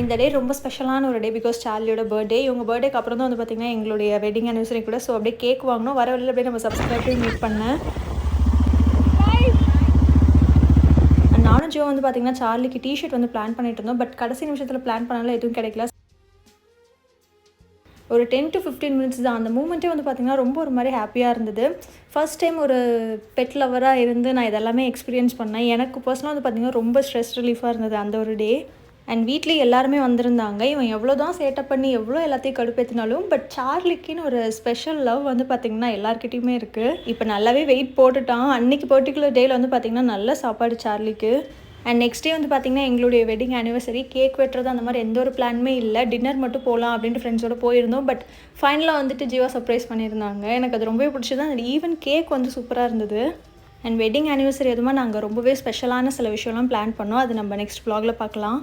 இந்த டே ரொம்ப ஸ்பெஷலான ஒரு டே பிகாஸ் சார்லியோட பர்த்டே. இவங்க பர்த்டேக்கு அப்புறம் தான் வந்து பார்த்திங்கன்னா எங்களுடைய வெட்டிங் ஆனிவர்சரி கூட. ஸோ அப்படியே கேக் வாங்கினோம். வர வழியில் அப்படியே நம்ம சப்ஸ்கிரைபரையும் மீட் பண்ணேன். நானும் ஜோ வந்து பார்த்திங்கன்னா சார்லிக்கு டிஷர்ட் வந்து பிளான் பண்ணிட்டு இருந்தோம். பட் கடைசி நிமிஷத்தில் பிளான் பண்ணாலும் எதுவும் கிடைக்கல. ஒரு 10 to 15 மினிட்ஸ் தான். அந்த மூமெண்ட்டே வந்து பார்த்திங்கன்னா ரொம்ப ஒரு மாதிரி ஹாப்பியாக இருந்தது. ஃபர்ஸ்ட் டைம் ஒரு பெட் லவராக இருந்து நான் இதெல்லாமே எக்ஸ்பீரியன்ஸ் பண்ணேன். எனக்கு பர்சனலாக வந்து பார்த்திங்கன்னா ரொம்ப ஸ்ட்ரெஸ் ரிலீஃபாக இருந்தது அந்த ஒரு டே. அண்ட் வீட்லேயும் எல்லாருமே வந்திருந்தாங்க. இவன் எவ்வளோ தான் சேட்டப் பண்ணி எவ்வளோ எல்லாத்தையும் கடுப்பேற்றினாலும் பட் சார்லிக்குன்னு ஒரு ஸ்பெஷல் லவ் வந்து பார்த்திங்கன்னா எல்லாருக்கிட்டையுமே இருக்குது. இப்போ நல்லாவே வெயிட் போட்டுட்டான். அன்றைக்கி பர்டிகுலர் டேயில் வந்து பார்த்திங்கன்னா நல்ல சாப்பாடு சார்லிக்கு. அண்ட் நெக்ஸ்ட் டே வந்து பார்த்திங்கன்னா எங்களுடைய வெட்டிங் ஆனிவர்சரி. கேக் வெட்டுறது அந்த மாதிரி எந்த ஒரு பிளானுமே இல்லை. டின்னர் மட்டும் போகலாம் அப்படின்ட்டு ஃப்ரெண்ட்ஸோடு போயிருந்தோம். பட் ஃபைனலாக வந்துட்டு ஜீவா சர்ப்ரைஸ் பண்ணியிருந்தாங்க. எனக்கு அது ரொம்பவே பிடிச்சது. அண்ட் ஈவன் கேக் வந்து சூப்பராக இருந்தது. அண்ட் வெட்டிங் ஆனிவர்சரி எதுவுமே நாங்கள் ரொம்பவே ஸ்பெஷலான சில விஷயம்லாம் பிளான் பண்ணோம். அது நம்ம நெக்ஸ்ட் vlogல பார்க்கலாம்.